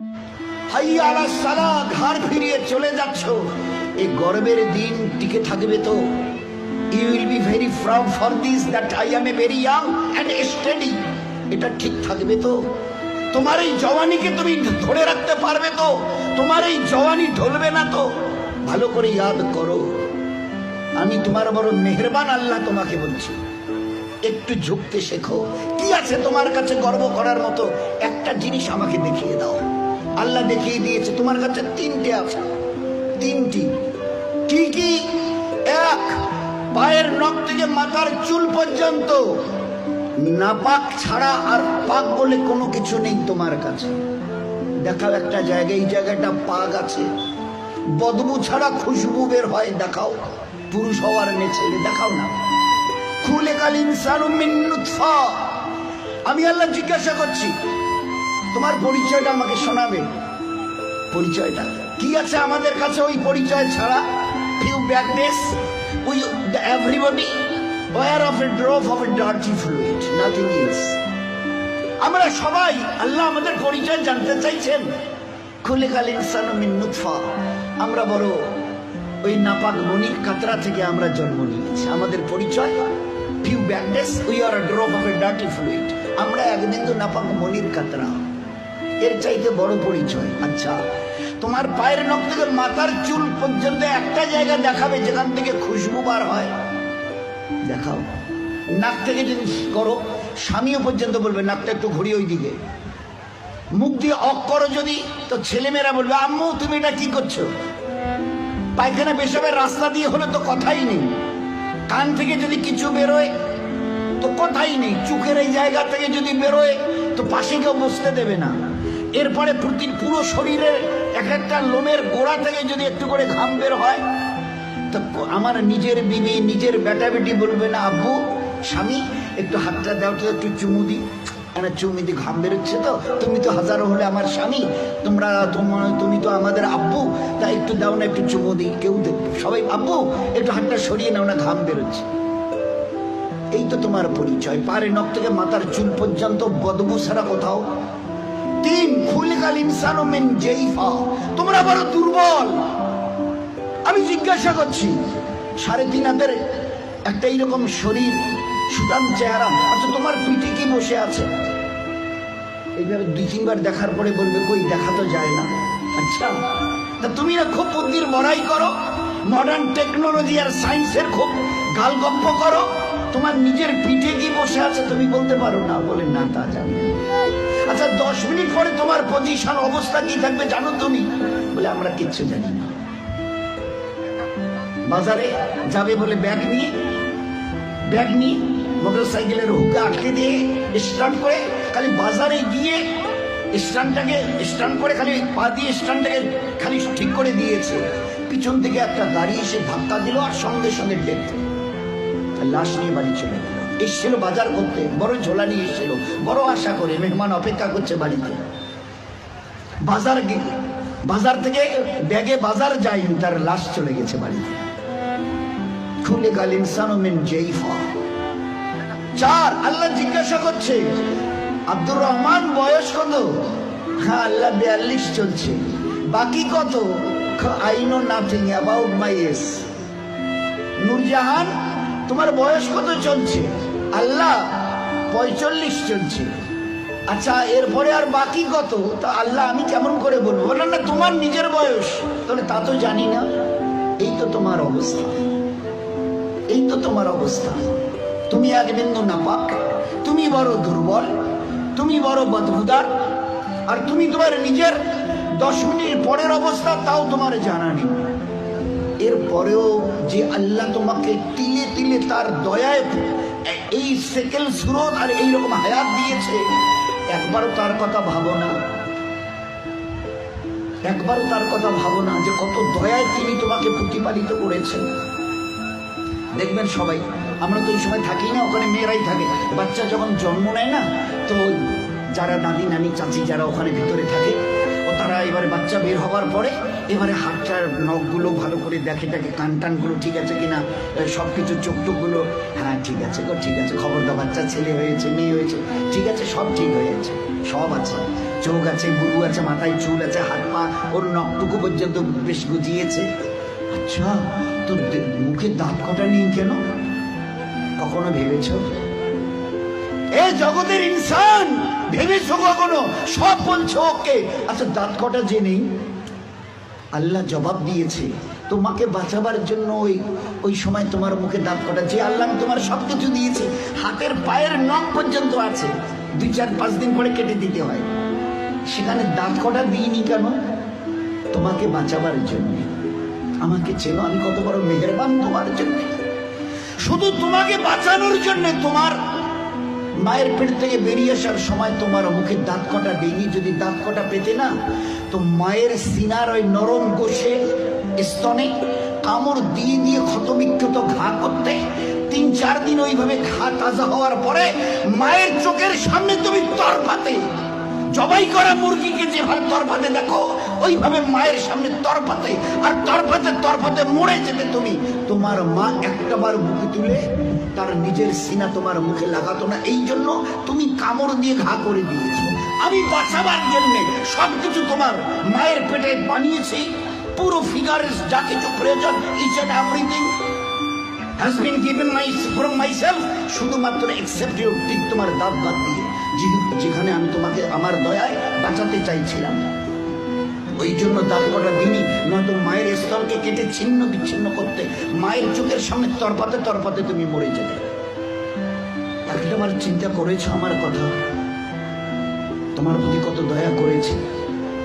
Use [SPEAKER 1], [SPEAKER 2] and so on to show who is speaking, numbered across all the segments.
[SPEAKER 1] হাইয়া আলাস সালাহ, ঘাড় ফিরিয়ে চলে যাচ্ছ, এই গর্বের দিন টিকে থাকবে তো? You will be very proud for this that I am a very young and steady. এটা ঠিক থাকবে তো? তোমার এই জওয়ানিকে তুমি ধরে রাখতে পারবে তো? তোমার এই জওয়ানি ঢলবে না তো? ভালো করে ইয়াদ করো, আমি তোমার বড় মেহেরবান আল্লাহ তোমাকে বলছি, একটু ঝুঁকতে শেখো। কি আছে তোমার কাছে গর্ব করার মতো? একটা জিনিস আমাকে দেখিয়ে দাও। আল্লাহ দেখিয়ে দিয়েছে তোমার কাছে তিনটে আছে, তিনটি। কি কি? এক, পায়ের নখ থেকে মাথার চুল পর্যন্ত নাপাক ছাড়া আর পাক বলে কোনো কিছু নেই তোমার কাছে। দেখাও একটা জায়গায়, এই জায়গাটা পাক আছে, বদবু ছাড়া খুশবু বের হয়, দেখাও। পুরুষ হওয়ার মেয়ে ছেলে, দেখাও না। খুলিকাল ইনসানু মিন নুতফা। আমি আল্লাহ জিজ্ঞাসা করছি, তোমার পরিচয়টা আমাকে শোনাবে। পরিচয়টা কি আছে আমাদের কাছে ওই পরিচয় ছাড়া? Few backness, we everybody were of a drop of a dirty fluid, nothing else. আমরা সবাই, আল্লাহ আমাদের পরিচয় জানতে চাইছেন। খুলিকাল ইনসানু মিন নুতফা, আমরা বড় ওই নাপাক মনির কাতরা থেকে আমরা জন্ম নিয়েছি। আমাদের পরিচয় few backness, we are a drop of a dirty fluid. আমরা এক বিন্দু নাপাক মনির কাতরা, এর চাইতে বড় পরিচয়। আচ্ছা, তোমার পায়ের নখ থেকে মাথার চুল পর্যন্ত একটা জায়গা দেখাবে যেখান থেকে খুশবু বার হয়, দেখাও। নাক থেকে যদি করো, স্বামীও পর্যন্ত বলবে নাকটা একটু ঘুরিয়ে ওই দিকে। মুখ দিয়ে অক করো যদি, তো ছেলেমেয়েরা বলবে আম্মু তুমি এটা কি করছো? পায়খানা পেশাবের রাস্তা দিয়ে হলে তো কথাই নেই। কান থেকে যদি কিছু বেরোয় তো কথাই নেই। চোখের এই জায়গা থেকে যদি বেরোয় তো পাশে কেউ বসতে দেবে না। এরপরে পুরো শরীরের এক একটা লোমের গোড়া থেকে যদি একটু করে ঘাম বের হয়, তো আমার নিজের বিবি, নিজের বেটা বেটি বলবে না আব্বু, স্বামী একটু হাতটা দাও তো, একটু চুমু দি। চুমু দি, ঘাম বেরোচ্ছে তো, তুমি তো হাজারো হলে আমার স্বামী, তুমি তো আমাদের আব্বু, তা একটু দাও না, একটু চুমু দি। কেউ দেখবে, সবাই আব্বু একটু হাতটা সরিয়ে নাও না, ঘাম বেরোচ্ছে। এই তো তোমার পরিচয়, পারে নখ থেকে মাথার চুল পর্যন্ত বদবু ছাড়া কোথাও। তিন, খুলিকাল ইনসানু মিন জাইফা, তোমরা বড় দুর্বল। আমি জিজ্ঞাসা করছি, 3.5 হাতের একটা এইরকম শরীর, সুঠাম চেহারা, আচ্ছা তোমার পিঠে কি বসে আছে? এইভাবে 2-3 বার দেখার পরে বলবে কই, দেখা তো যায় না। আচ্ছা, তা তুমি না খুব বুদ্ধির বড়াই করো, মডার্ন টেকনোলজি আর সায়েন্সের খুব গালগপ্প করো, তোমার নিজের পিঠে কি বসে আছে তুমি বলতে পারো না? বলে না, তা জানি। আচ্ছা 10 মিনিট পরে তোমার পজিশন অবস্থা কি থাকবে জানো তুমি? বলে আমরা কিচ্ছু জানি না। বাজারে যাবে বলে ব্যাগ নিয়ে মোটর সাইকেলের হুকে আটকে দিয়ে স্টার্ট করে, খালি বাজারে গিয়ে স্ট্যান্ড করে খালি পা দিয়ে স্ট্যান্ডটাকে খালি ঠিক করে দিয়েছে, পিছন থেকে একটা গাড়ি এসে ধাক্কা দিল আর সঙ্গে সঙ্গে ডেথ। লাশ নিয়ে বাড়ি চলে গেল। এসছিল বাজার করতে, বড় ঝোলা নিয়ে এসছিল, বড় আশা করে মেহমান অপেক্ষা করছে বাড়িতে। বাজার থেকে ব্যাগে বাজার যায়নি, তার লাশ চলে গেছে বাড়িতে। খুলিকাল ইনসানু মিন জাইফা। 4, আল্লাহ জিজ্ঞাসা করছে আব্দুর রহমান বয়স কত? হ্যাঁ আল্লাহ 42 চলছে। বাকি কত? I know nothing about my age. Nurjahan তোমার বয়স কত চলছে? আল্লাহ 45 চলছে। আচ্ছা এরপরে আর বাকি কত? তা আল্লাহ আমি কেমন করে বলবো? বললাম না তোমার নিজের বয়স। তাহলে তা তো জানি না। এই তো তোমার অবস্থা, এই তো তোমার অবস্থা। তুমি এক বিন্দু নাপাক, তুমি বড় দুর্বল, তুমি বড় বদবুদার, আর তুমি তোমার নিজের 10 মিনিট পরের অবস্থা তাও তোমার জানা নেই। এরপরেও যে আল্লাহ তোমাকে তিলে তিলে তার দয়ায় এই সেকেল সুরত আর এইরকম হায়াত দিয়েছে, একবারও তার কথা ভাবো না। একবারও তার কথা ভাবো না যে কত দয়ায় তিনি তোমাকে প্রতিপালিত করেছেন। দেখবেন সবাই, আমরা তো ওই সময় থাকি না, ওখানে মেয়েরাই থাকে। বাচ্চা যখন জন্ম নেয় না, তো যারা দাদি নানি চাচি যারা ওখানে ভিতরে থাকে, ও তারা এবারে বাচ্চা বের হবার পরে এবারে হাতটার নখগুলো ভালো করে দেখে, কান টানগুলো ঠিক আছে কিনা, সব কিছু চোখ টোকগুলো, হ্যাঁ ঠিক আছে গো, ঠিক আছে, খবরদার বাচ্চা ছেলে হয়েছে মেয়ে হয়েছে, ঠিক আছে, সব ঠিক হয়েছে, সব আছে। চোখ আছে, বুড়ু আছে, মাথায় চুল আছে, হাত পা ওর নখটুকু পর্যন্ত বেশ গুজিয়েছে। আচ্ছা, তোর মুখে দাঁত কটা নেই কেন? কখনো ভেবেছ? এ জগতের ইনসান, ভেবেছো কখনো? সব বলছো ওকে, আচ্ছা দাঁত কটা যে নেই? আল্লাহ জবাব দিয়েছে তোমাকে বাঁচাবার জন্য। ওই সময় তোমার মুখে দাঁত কটা, যে আল্লাহ তোমার সবকিছু দিয়েছে, হাতের পায়ের নখ পর্যন্ত আছে, 2-4-5 দিন পরে কেটে দিতে হয়, সেখানে দাঁত কটা দিইনি কেন? তোমাকে বাঁচাবার জন্য। আমাকে চেনো, আমি কত বড় মেহেরবান তোমার জন্য। শুধু তোমাকে বাঁচানোর জন্য তোমার মায়ের পেট থেকে বেরিয়ে আসার সময় তোমার মুখে দাঁত কটা দেয়নি। যদি দাঁত কটা পেতে না, তো মায়ের সিনার ওই নরম গোশে স্তনে কামড় দিয়ে দিয়ে ক্ষতবিক্ষত ঘা করতে, 3-4 দিন ওইভাবে ঘা তাজা হওয়ার পরে মায়ের চোখের সামনে তুমি তরফাতে, জবাই করা মুরগিকে যেভাবে তরফাতে দেখো, ওইভাবে মায়ের সামনে তরফাতে, আর তরফাতে তরফাতে মরে যেতে তুমি। তোমার মা একটাবার মুখে তুলে তার নিজের সিনা তোমার মুখে লাগাতো না, এই জন্য তুমি কামড় দিয়ে ঘা করে দিয়েছো। আমি বাঁচাবার জন্য সবকিছু তোমার মায়ের পেটে বানিয়েছি, পুরো ফিগারের যা কিছু প্রয়োজন, each and everything has been given from myself, শুধুমাত্র except your teeth, তোমার দাঁত বাদ দিয়ে, যেখানে আমি তোমাকে আমার দয়ায় বাঁচাতে চাইছিলাম। ওই জন্য দাঁত কটা দিনই, নয়তো মায়ের স্তনকে কেটে ছিন্ন বিচ্ছিন্ন করতে, মায়ের চোখের সামনে তরপাতে তরপাতে তুমি মরে যেতে। একটাবার চিন্তা করেছো আমার কথা? তোমার প্রতি কত দয়া করেছে।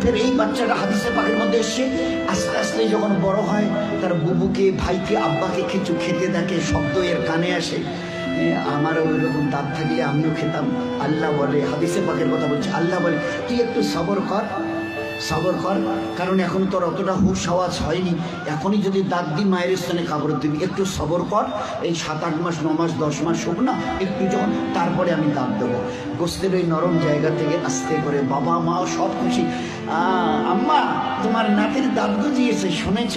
[SPEAKER 1] ফের এই বাচ্চাটা হাদিসে পাকের মধ্যে এসে আস্তে আস্তে যখন বড় হয়, তার বুবুকে, ভাইকে, আব্বাকে কিছু খেতে দেখে, শব্দ এর কানে আসে, আমারও ওই রকম দাঁত থাকলে আমিও খেতাম। আল্লাহ বলে, হাদিসে পাকের কথা বলছে, আল্লাহ বলে তুই একটু সবর কর, সবর কর, কারণ এখন তোর অতটা হুশ আওয়াজ হয়নি, এখনই যদি দাঁত দি মায়ের স্থানে কাপড় দিবি, একটু সবর কর, এই 7-8 মাস 9 মাস 10 মাস হোক না, একটু যখন, তারপরে আমি দাঁত দেবো। গোস্তের ওই নরম জায়গা থেকে আস্তে করে বাবা মাও সব খুশি, আম্মা তোমার নাতির দাঁত গজিয়েছে শুনেছ?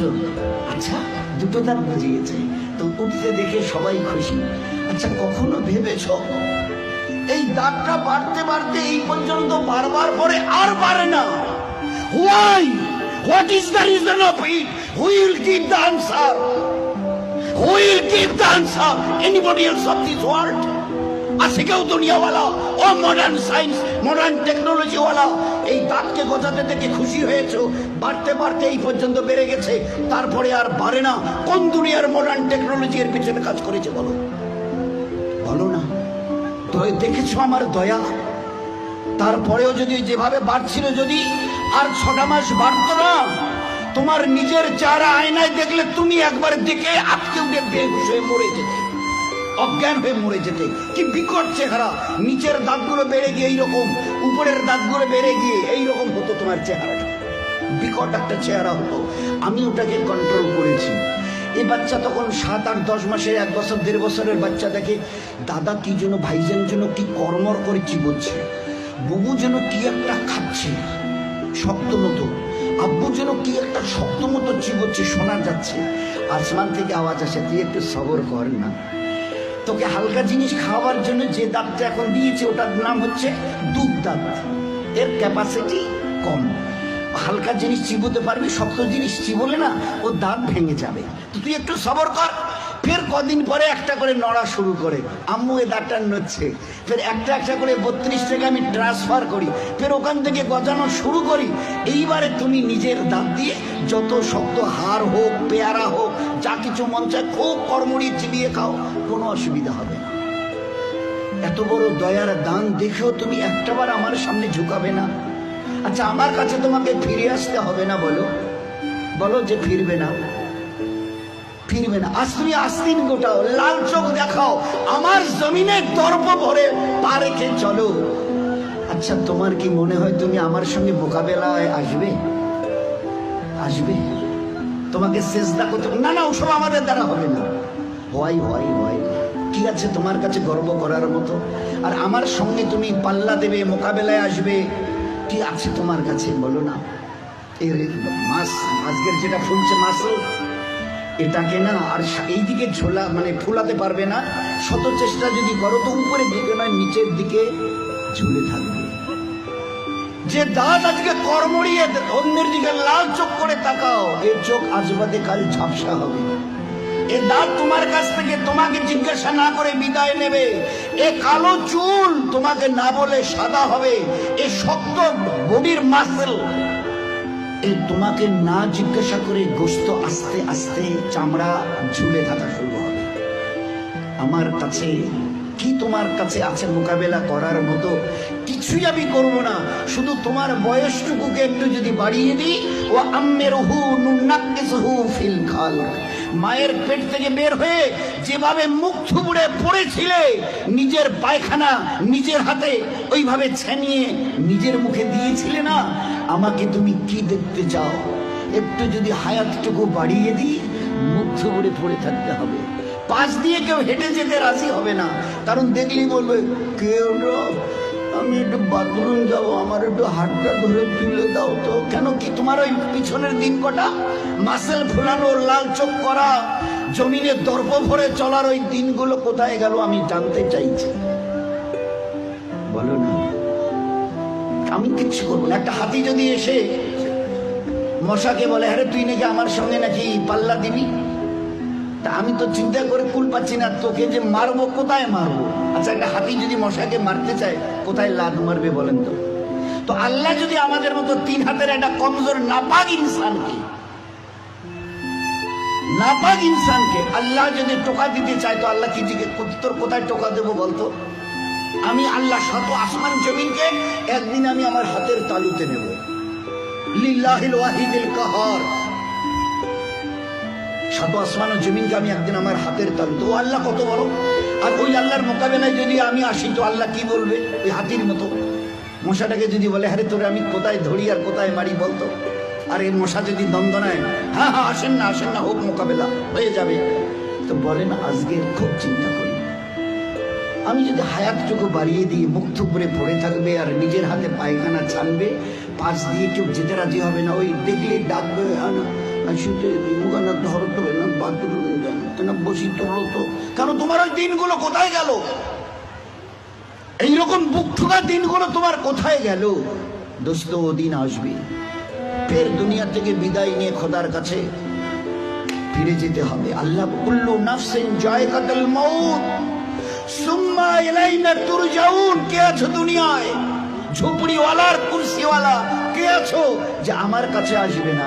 [SPEAKER 1] আচ্ছা, 2টো দাঁত গজিয়েছে, তো উঠতে দেখে সবাই খুশি। আচ্ছা, কখনো ভেবেছ এই দাঁতটা বাড়তে বাড়তে এই পর্যন্ত বারবার পরে আর বাড়ে না? Why? What is the reason of it? Who will give the answer? Who will give the answer? Anybody else of this world? আছে কেউ দুনিয়াওয়ালা, ও মডার্ন সায়েন্স, মডার্ন টেকনোলজি ওয়ালা, এই দাঁতকে গজাতে থেকে খুশি হয়েছো? বাড়তে বাড়তে এই পর্যন্ত বেড়ে গেছে, তারপরে আর বাড়ে না। কোন দুনিয়ার মডার্ন টেকনোলজি এর পিছনে কাজ করেছে বলো? বলো না। তো দেখেছো আমার দয়া? তারপরেও যদি যেভাবে বাড়ছিল, যদি আর 6টা মাস বাড়তো না, তোমার নিজের চেহারা আয়নায় দেখলে তুমি একবার দেখে আটকে উঠে বেহুশ হয়ে মরে যেতে, অজ্ঞান হয়ে মরে যেতে। কি বিকট চেহারা, নিচের দাঁতগুলো বেড়ে গিয়ে এইরকম, উপরের দাঁতগুলো বেড়ে গিয়ে এইরকম হতো তোমার চেহারাটা, বিকট একটা চেহারা হতো। আমি ওটাকে কন্ট্রোল করেছি। এই বাচ্চা তখন 7-8-10 মাসের, 1 বছর 1.5 বছরের বাচ্চা দেখে দাদা কি যেন, ভাইজান যেন কি কর্মর করে চিবোচ্ছে, বুবু যেন কি একটা খাচ্ছে শক্ত মতো, আব্বু যেন কি একটা শক্ত মতো চিবোচ্ছে, শোনা যাচ্ছে। আসমান থেকে আওয়াজ আসে, তুই একটু সবর কর না। তোকে হালকা জিনিস খাওয়ার জন্য যে দাঁতটা এখন দিয়েছে, ওটার নাম হচ্ছে দুধ দাঁত, এর ক্যাপাসিটি কম, হালকা জিনিস চিবোতে পারবি, শক্ত জিনিস চিবোলে না ও দাঁত ভেঙে যাবে, তো তুই একটু সবর কর। ফের কদিন পরে একটা করে নড়া শুরু করে, আম্মু এ দাঁতটা নড়ছে, ফের একটা একটা করে 32 টাকা আমি ট্রান্সফার করি, ফের ওখান থেকে গজানো শুরু করি। এইবারে তুমি নিজের দাঁত দিয়ে যত শক্ত হাড় হোক, পেয়ারা হোক, যা কিছু মন চায় খুব কড়মড়ি চিবিয়ে খাও, কোনো অসুবিধা হবে না। এত বড় দয়ার দান দেখেও তুমি একটাবার আমার সামনে ঝুঁকাবে না? আচ্ছা, আমার কাছে তোমাকে ফিরে আসতে হবে না? বলো বলো যে ফিরবে না, ফিরবে না। আজ তুমি আস্তিন গোটাও, লাল চোখ দেখাও, আমার জমিনে দর্প ভরে পা রেখে চলো। আচ্ছা, তোমার কি মনে হয় তুমি আমার সঙ্গে মোকাবেলায় আসবে? আসবে? তোমাকে সেজদা করতে না, না, ওসব আমাদের দ্বারা হবে না। হয় হয় হয়, কি আছে তোমার কাছে গর্ব করার মতো? আর আমার সঙ্গে তুমি পাল্লা দেবে, মোকাবেলায় আসবে, কি আছে তোমার কাছে বলো না? এর মাছ, আজকের যেটা ফুলছে মাসল, এটাকে না আর এইদিকে ঝোলা মানে ফুলাতে পারবে না। শত চেষ্টা যদি করো তো উপরের দিকে নয়, নিচের দিকে ঝুলে থাকবে। যে দাঁত আজকে কর্মড়িয়ে অন্যের দিকে লাল চোখ করে তাকাও, এই চোখ আজ বাদে কাল ঝাপসা হবে। এ দাঁত তোমার কাছ থেকে তোমাকে জিজ্ঞাসা না করে বিদায় নেবে। এ কালো চুল তোমাকে না বলে সাদা হবে। এ শক্ত বডির মাসল এ তোমাকে না জিজ্ঞাসা করে গোশত আস্তে আস্তে চামড়া ঝুলে থাকা শুরু হবে। আমার কাছে কি তোমার কাছে আছে মোকাবেলা করার মতো? কিছুই আমি করব না, শুধু তোমার বয়সটুকুকে একটু যদি বাড়িয়ে দিই। ও আম্মেরহু নুনাক্কিসহু ফিল খালক, মায়ের পেট থেকে বের হয়ে যেভাবে মুখ থুবড়ে পড়েছিলে, নিজের পায়খানা নিজের হাতে ওইভাবে ছেনিয়ে নিজের মুখে দিয়েছিলে না, আমাকে তুমি কি দেখতে চাও? একটু যদি হায়াতটুকু বাড়িয়ে দিই, মুখ থুবড়ে পড়ে থাকতে হবে। পাশ দিয়ে কেউ হেঁটে যেতে রাজি হবে না, কারণ দেখলেই বলবে কেউ আমি একটু বাথরুম যাবো, আমার একটু হাতটা ধরে তুলে দাও তো। কেন কি তোমার ওই পিছনের দিন কটা মাসেল ফুলানো, লাল চোখ করা, জমিনে দর্প ভরে চলার ওই দিনগুলো কোথায় গেল আমি জানতে চাইছি। বলো না, আমি কিচ্ছু করবো না। একটা হাতি যদি এসে মশাকে বলে আরে তুই নাকি আমার সঙ্গে নাকি পাল্লা দিবি, তা আমি তো চিন্তা করে কুল পাচ্ছি না, তোকে যে মারবো কোথায় মারবো। আচ্ছা, একটা হাতি যদি মশাকে মারতে চায় কোথায় লাদ মারবে বলেন তো? তো আল্লাহ যদি আমাদের মতো 3 হাতের একটা কমজোর নাপাক ইনসানকে আল্লাহ যদি টোকা দিতে চায়, তো আল্লাহ কি জিজ্ঞেস তোর কোথায় টোকা দেবো বলতো? আমি আল্লাহ শত আসমান জমিনকে একদিন আমি আমার হাতের তালুতে নেব। লিল্লাহিল ওয়াহিদিল কাহার, শত আসমান ও জমিনকে আমি একদিন আমার হাতের তালু। তো আল্লাহ কত বড়! আর ওই আল্লাহর মোকাবেলায় যদি আমি আসি, তো আল্লাহ কি বলবে? ওই হাতির মতো মশাটাকে যদি বলে আরে তোরে আমি কোথায় ধরি আর কোথায় মারি বলতো? আর এই মশা যদি দ্বন্দ্ব নেয়, হ্যাঁ হ্যাঁ আসেন না হোক, মোকাবেলা হয়ে যাবে। তো বলেন, আজকে খুব চিন্তা করি, আমি যদি হায়াতটুকু বাড়িয়ে দিই, মুখ থুবড়ে পড়ে থাকবে আর নিজের হাতে পায়খানা ছানবে, পাশ দিয়ে কেউ যেতে রাজি হবে না। ওই দেখলে ডাকবে ধরো তো না, বাথরুম না, বসি তোলো তো। কেন তোমার ওই দিনগুলো কোথায় গেল? এইরকম বুক ঠোকা দিনগুলো তোমার কোথায় গেল? দোস্ত, ও দিন আসবে, ফের দুনিয়া থেকে বিদায় নিয়ে খোদার কাছে ফিরে যেতে হবে। আল্লাহ কুল্লু নাফসিন যায়কাতুল মাউত সুম্মা ইলাইনা তুরজাউন। কে আছো দুনিয়ায়? ঝুপড়িওয়ালার কুরসিওয়ালা কে আছো যে আমার কাছে আসবে না?